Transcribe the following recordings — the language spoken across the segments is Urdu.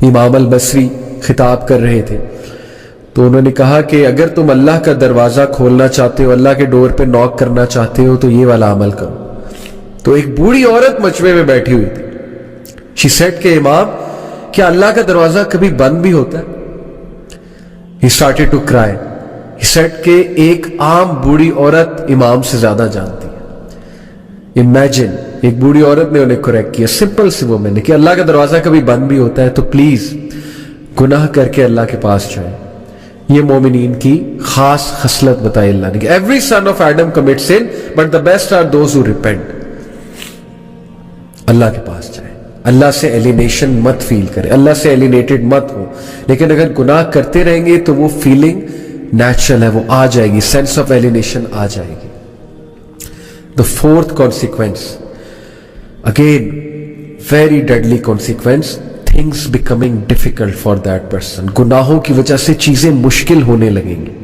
امام البصری خطاب کر رہے تھے تو انہوں نے کہا کہ اگر تم اللہ کا دروازہ کھولنا چاہتے ہو, اللہ کے ڈور پہ ناک کرنا چاہتے ہو تو یہ والا عمل کرو. تو ایک بوڑھی عورت مجمع میں بیٹھی ہوئی تھی. شی سیڈ کہ امام, کیا اللہ کا دروازہ کبھی بند بھی ہوتا ہے؟ He started to cry. He said کہ ایک عام بوڑھی عورت امام سے زیادہ جانتی ہے. Imagine, ایک بوڑھی عورت نے انہیں کریکٹ کیا, سمپل سی وہ میں نے کہ اللہ کا دروازہ کبھی بند بھی ہوتا ہے تو پلیز گناہ کر کے اللہ کے پاس جائیں. یہ مومنین کی خاص خصلت بتائی اللہ نے کہ every son of Adam commits sin but the best are those who repent. اللہ کے پاس جائیں, اللہ سے ایلینیشن مت فیل کرے, اللہ سے ایلینیٹڈ مت ہو, لیکن اگر گناہ کرتے رہیں گے تو وہ فیلنگ نیچرل ہے, وہ آ جائے گی, سینس آف ایلینیشن آ جائے گی. The fourth consequence, again very deadly consequence, things becoming difficult for that person. گناہوں کی وجہ سے چیزیں مشکل ہونے لگیں گی.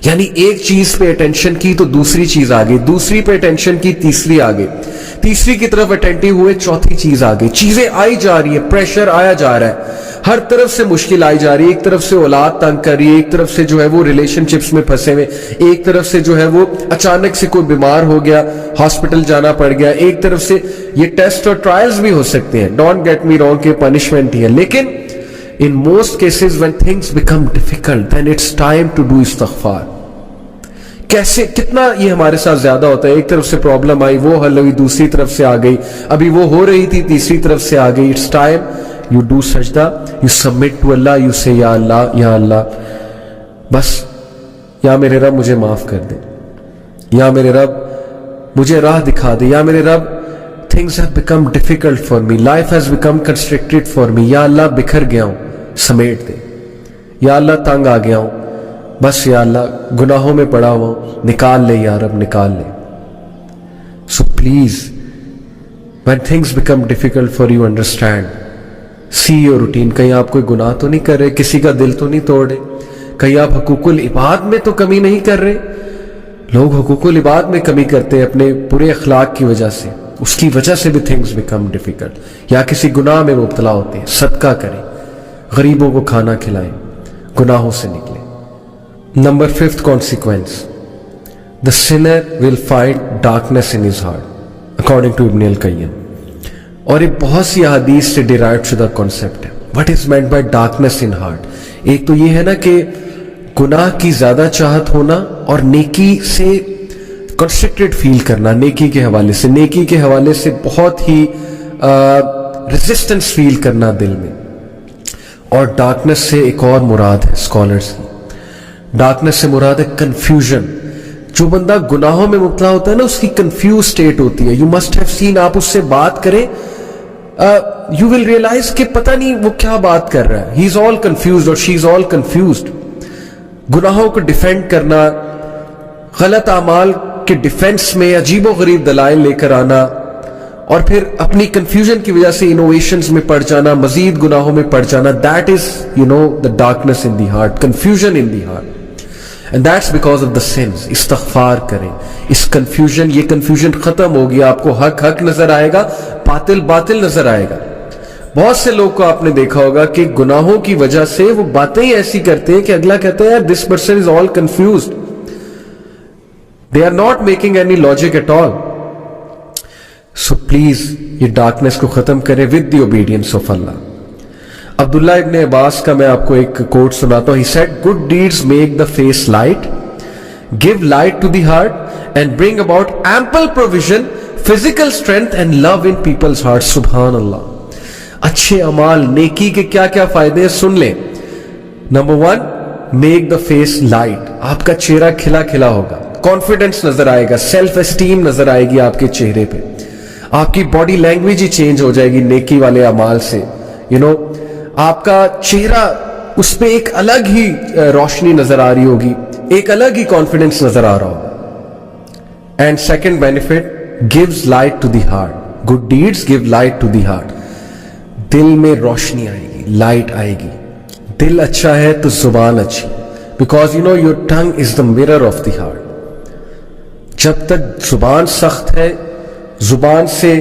یعنی ایک چیز پہ اٹینشن کی تو دوسری چیز آ گئی, دوسری پہ اٹینشن کی تیسری آ گئی, تیسری کی طرف اٹینٹیو ہوئے چوتھی چیز آ گئی. چیزیں آئی جا رہی ہیں, پریشر آیا جا رہا ہے, ہر طرف سے مشکل آئی جا رہی ہے. ایک طرف سے اولاد تنگ کر رہی ہے, ایک طرف سے جو ہے وہ ریلیشن شپس میں پھنسے ہوئے, ایک طرف سے جو ہے وہ اچانک سے کوئی بیمار ہو گیا, ہاسپٹل جانا پڑ گیا, ایک طرف سے یہ ٹیسٹ اور ٹرائلز بھی ہو سکتے ہیں, ڈونٹ گیٹ می رانگ کہ پنشمنٹ ہی ہے, لیکن in most cases when things become difficult then it's time to do استغفار. کیسے کتنا یہ ہمارے ساتھ زیادہ ہوتا ہے, ایک طرف سے پرابلم آئی وہ حل ہوئی, دوسری طرف سے آ گئی, ابھی وہ ہو رہی تھی تیسری طرف سے آ گئی. اٹس ٹائم یو ڈو سجدہ, you submit to Allah, you say یا اللہ بس, یا میرے رب مجھے معاف کر دے, یا میرے رب مجھے راہ دکھا دے, یا میرے رب things have become difficult for me, life has become constricted for me, یا اللہ بکھر گیا ہوں سمیٹ دے, یا اللہ تنگ آ گیا ہوں بس, یا اللہ گناہوں میں پڑا ہوا ہوں نکال لے, یا رب نکال لے. So please when things become difficult for you, understand, see your routine. کہیں آپ کوئی گناہ تو نہیں کر رہے, کسی کا دل تو نہیں توڑ رہے, کہیں آپ حقوق العباد میں تو کمی نہیں کر رہے. لوگ حقوق العباد میں کمی کرتے ہیں اپنے برے اخلاق کی وجہ سے, اس کی وجہ سے بھی things become difficult, یا کسی گناہ میں مبتلا ہوتے ہیں. صدقہ کریں, غریبوں کو کھانا کھلائیں, گناہوں سے نکلیں. Number 5th consequence, the sinner will find darkness in his heart, according to Ibn al-Qayyim. اور یہ بہت سی احادیث سے ڈیرائیو شدہ کانسیپٹ ہے. What is meant by darkness in heart? ایک تو یہ ہے نا کہ گناہ کی زیادہ چاہت ہونا اور نیکی سے کنسٹرکٹڈ فیل کرنا, نیکی کے حوالے سے, نیکی کے حوالے سے بہت ہی ریزسٹنس فیل کرنا دل میں. اور ڈارکنس سے ایک اور مراد ہے اسکالرس کی, ڈارکنس سے مراد ہے کنفیوژن. جو بندہ گناہوں میں مبتلا ہوتا ہے نا, اس کی کنفیوز سٹیٹ ہوتی ہے. یو مسٹ ہیو سین, آپ اس سے بات کریں, یو ول ریئلائز کہ پتہ نہیں وہ کیا بات کر رہا ہے. ہی از آل کنفیوزڈ اور شی از آل کنفیوزڈ. گناہوں کو ڈیفینڈ کرنا, غلط اعمال کے ڈیفینس میں عجیب و غریب دلائل لے کر آنا, اور پھر اپنی کنفیوژن کی وجہ سے انوویشنز میں پڑ جانا, مزید گناہوں میں پڑ جانا. That is the darkness in the heart, confusion in the heart, and that's because of the sins. استغفار کریں. اس کنفیوژن, یہ کنفیوژن ختم ہوگی, آپ کو حق حق نظر آئے گا, باطل باطل نظر آئے گا. بہت سے لوگ کو آپ نے دیکھا ہوگا کہ گناہوں کی وجہ سے وہ باتیں ہی ایسی کرتے ہیں کہ اگلا کہتا ہے یار this person is all confused, they are not making any logic at all. So please یہ ڈارکنس کو ختم کریں with the obedience of Allah. عبداللہ ابن عباس کا میں آپ کو ایک کوٹ سناتا ہوں. He said, good deeds make the face light, give light to the heart and bring about ample provision, physical strength and love in people's hearts. سبحان اللہ. اچھے اعمال, نیکی کے کیا کیا فائدے ہیں سن لیں. Number 1, make the face light. آپ کا چہرہ کھلا کھلا ہوگا, کانفیڈنس نظر آئے گا, سیلف اسٹیم نظر آئے گی آپ کے چہرے پہ, آپ کی باڈی لینگویج ہی چینج ہو جائے گی نیکی والے اعمال سے. آپ کا چہرہ, اس پہ ایک الگ ہی روشنی نظر آ رہی ہوگی, ایک الگ ہی کانفیڈنس نظر آ رہا ہوگا. And second benefit, gives light to the heart. good deeds give light to the heart. دل میں روشنی آئے گی, لائٹ آئے گی. دل اچھا ہے تو زبان اچھی, because your tongue is the mirror of the heart. جب تک زبان سخت ہے, زبان سے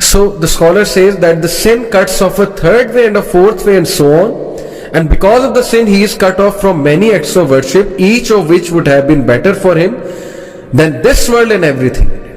So the scholar says that the sin cuts off a third way and a fourth way and so on, and because of the sin he is cut off from many acts of worship, each of which would have been better for him than this world and everything in it.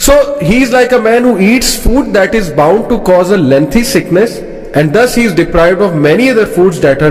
So he is like a man who eats food that is bound to cause a lengthy sickness and thus he is deprived of many other foods that are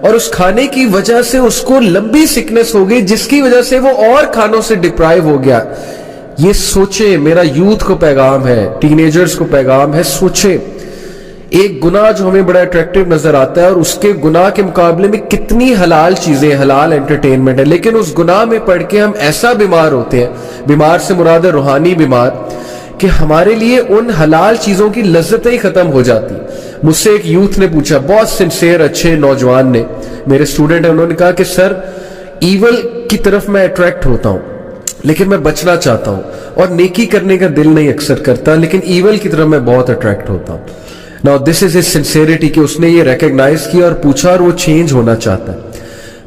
اور اس کھانے کی وجہ سے اس کو لمبی سکنس ہو گئی جس کی وجہ سے وہ اور کھانوں سے ڈپرائیو ہو گیا. یہ سوچے, میرا یوتھ کو پیغام ہے, ٹین ایجرز کو پیغام ہے, سوچے ایک گناہ جو ہمیں بڑا اٹریکٹیو نظر آتا ہے اور اس کے گناہ کے مقابلے میں کتنی حلال چیزیں, حلال انٹرٹینمنٹ ہے, لیکن اس گناہ میں پڑھ کے ہم ایسا بیمار ہوتے ہیں, بیمار سے مراد ہے روحانی بیمار, کہ ہمارے لیے ان حلال چیزوں کی لذتیں ہی ختم ہو جاتی. مجھ سے ایک یوتھ نے پوچھا, بہت سنسیئر اچھے نوجوان نے, میرے اسٹوڈنٹ ہیں, انہوں نے کہا کہ سر ایول کی طرف میں اٹریکٹ ہوتا ہوں لیکن میں بچنا چاہتا ہوں, اور نیکی کرنے کا دل نہیں اکثر کرتا, لیکن ایول کی طرف میں بہت اٹریکٹ ہوتا ہوں. Now this is his sincerity کہ اس نے یہ ریکگنائز کیا اور پوچھا اور وہ چینج ہونا چاہتا ہے.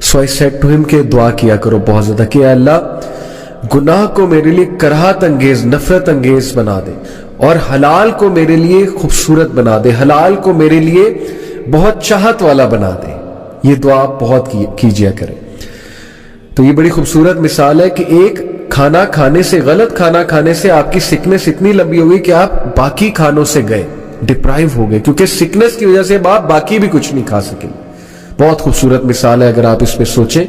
So I said to him کہ دعا کیا کرو بہت زیادہ کہ اللہ گناہ کو میرے لیے کراہت انگیز, نفرت انگیز بنا دے, اور حلال کو میرے لیے خوبصورت بنا دے, حلال کو میرے لیے بہت چاہت والا بنا دے. یہ دعا بہت کیجیا کرے. تو یہ بڑی خوبصورت مثال ہے کہ ایک کھانا کھانے سے, غلط کھانا کھانے سے آپ کی سکنس اتنی لمبی ہوگی کہ آپ باقی کھانوں سے گئے, ڈپرائیو ہو گئے, کیونکہ سکنس کی وجہ سے آپ باقی بھی کچھ نہیں کھا سکیں. بہت خوبصورت مثال ہے. اگر آپ اس پہ سوچیں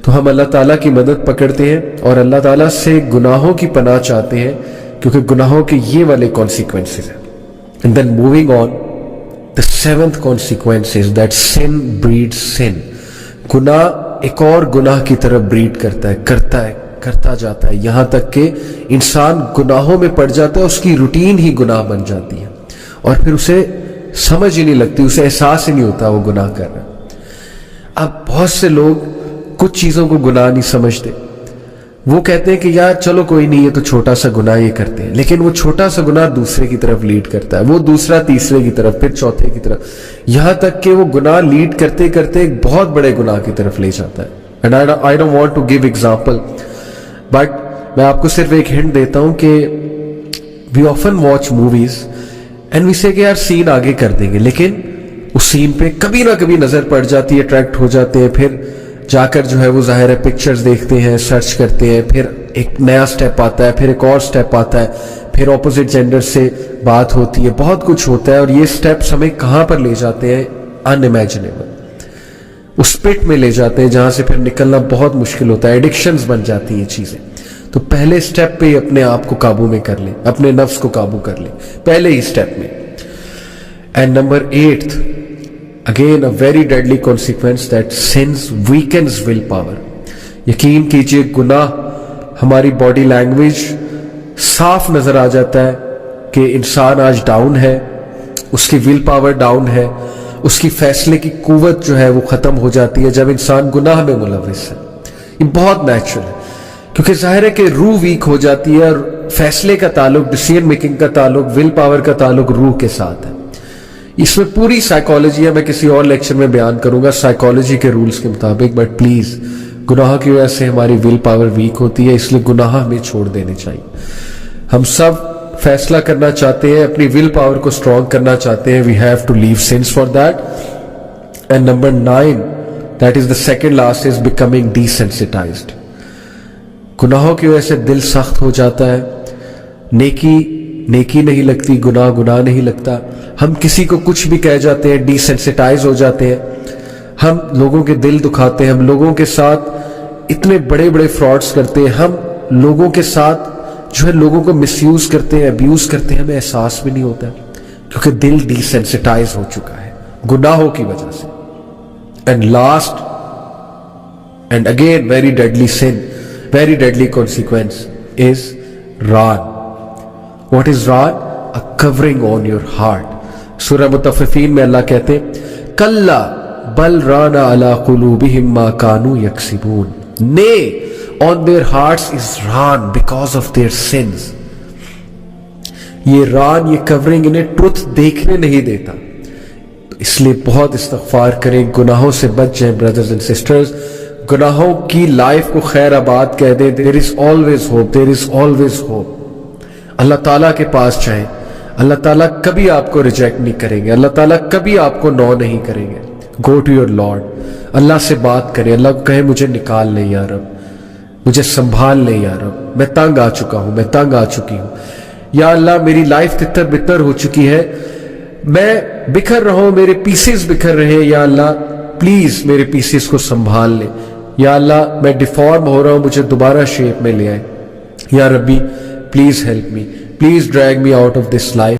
تو ہم اللہ تعالیٰ کی مدد پکڑتے ہیں اور اللہ تعالیٰ سے گناہوں کی پناہ چاہتے ہیں, کیونکہ گناہوں کے یہ والے کانسیکوینسز ہیں. And then moving on, the seventh consequence is that sin breeds sin. گناہ ایک اور گناہ کی طرف بریڈ کرتا جاتا ہے, یہاں تک کہ انسان گناہوں میں پڑ جاتا ہے, اس کی روٹین ہی گناہ بن جاتی ہے, اور پھر اسے سمجھ ہی نہیں لگتی, اسے احساس ہی نہیں ہوتا وہ گناہ کر رہا. اب بہت سے لوگ کچھ چیزوں کو گناہ نہیں سمجھتے, وہ کہتے ہیں کہ یار چلو کوئی نہیں, یہ تو چھوٹا سا گناہ یہ کرتے ہیں, لیکن وہ چھوٹا سا گناہ دوسرے کی طرف لیڈ کرتا ہے, وہ دوسرا تیسرے کی طرف, پھر چوتھے کی طرف, یہاں تک کہ وہ گناہ لیڈ کرتے کرتے ایک بہت بڑے گناہ کی طرف لے جاتا ہے. And I don't want to give example, but میں آپ کو صرف ایک ہنٹ دیتا ہوں کہ we often watch movies and we say کہ یار سین آگے کر دیں گے, لیکن اس سین پہ کبھی نہ کبھی نظر پڑ جاتی ہے, اٹریکٹ ہو جاتے ہیں, پھر جا کر جو ہے وہ ظاہر ہے پکچرز دیکھتے ہیں, سرچ کرتے ہیں, پھر ایک نیا سٹیپ آتا ہے, پھر ایک اور سٹیپ آتا ہے, پھر اپوزٹ جینڈر سے بات ہوتی ہے, بہت کچھ ہوتا ہے, اور یہ سٹیپس ہمیں کہاں پر لے جاتے ہیں, ان امیجنیبل, اس پٹ میں لے جاتے ہیں جہاں سے پھر نکلنا بہت مشکل ہوتا ہے, ایڈکشنز بن جاتی ہیں یہ چیزیں. تو پہلے سٹیپ پہ ہی اپنے آپ کو قابو میں کر لیں, اپنے نفس کو قابو کر لیں پہلے ہی سٹیپ میں. And number 8th, again a very deadly consequence, that sins weakens willpower. یقین کیجئے گناہ ہماری باڈی لینگویج صاف نظر آ جاتا ہے کہ انسان آج ڈاؤن ہے, اس کی ول پاور ڈاؤن ہے, اس کی فیصلے کی قوت جو ہے وہ ختم ہو جاتی ہے جب انسان گناہ میں ملوث ہے. یہ بہت نیچرل ہے, کیونکہ ظاہر ہے کہ روح ویک ہو جاتی ہے, اور فیصلے کا تعلق, ڈیسیژن میکنگ کا تعلق, ول پاور کا تعلق روح کے ساتھ ہے. اس میں پوری سائیکالوجی ہے, میں کسی اور لیکچر میں بیان کروں گا سائیکالوجی کے رولز کے مطابق, بٹ پلیز گناہ کی وجہ سے ہماری ول پاور ویک ہوتی ہے, اس لیے گناہ ہمیں چھوڑ دینے چاہیے. ہم سب فیصلہ کرنا چاہتے ہیں, اپنی ول پاور کو اسٹرانگ کرنا چاہتے ہیں, we have to leave sense for that. And number 9, that is the second last, is becoming desensitized. گناہوں کی وجہ سے دل سخت ہو جاتا ہے, نیکی نہیں لگتی, گناہ نہیں لگتا, ہم کسی کو کچھ بھی کہہ جاتے ہیں, ڈیسینسٹائز ہو جاتے ہیں, ہم لوگوں کے دل دکھاتے ہیں, ہم لوگوں کے ساتھ اتنے بڑے بڑے فراڈز کرتے ہیں, ہم لوگوں کے ساتھ جو ہے لوگوں کو مس یوز کرتے ہیں, ابیوز کرتے ہیں, ہمیں احساس بھی نہیں ہوتا, کیونکہ دل ڈیسینسٹائز ہو چکا ہے گناہوں کی وجہ سے. And last and again very deadly sin, very deadly consequence is ران. What is ran? A covering on your heart. سورہ مطففین میں اللہ کہتے ہیں کلا بل ران علی قلوبہم ما کانوا یکسبون. Nay, on their hearts is ran because of their sins. یہ ران, یہ کورنگ انہیں ٹروتھ دیکھنے نہیں دیتا, تو اس لیے بہت استغفار کریں, گناہوں سے بچ جائیں بردرز اینڈ سسٹرز, گناہوں کی لائف کو خیر آباد کہہ دیں. There is always hope, there is always hope. اللہ تعالیٰ کے پاس جائیں, اللہ تعالیٰ کبھی آپ کو ریجیکٹ نہیں کریں گے, اللہ تعالیٰ کبھی آپ کو نو نہیں کریں گے. گو ٹو یور لارڈ, اللہ سے بات کریں, اللہ کو کہیں مجھے نکال لے یا رب, مجھے سنبھال لے یا رب, میں تنگ آ چکا ہوں, میں تنگ آ چکی ہوں, یا اللہ میری لائف تتر بتر ہو چکی ہے, میں بکھر رہا ہوں, میرے پیسز بکھر رہے ہیں, یا اللہ پلیز میرے پیسز کو سنبھال لے. یا اللہ میں ڈیفارم ہو رہا ہوں, مجھے دوبارہ شیپ میں لے آئے. یا ربی please help me, please drag me out of this life.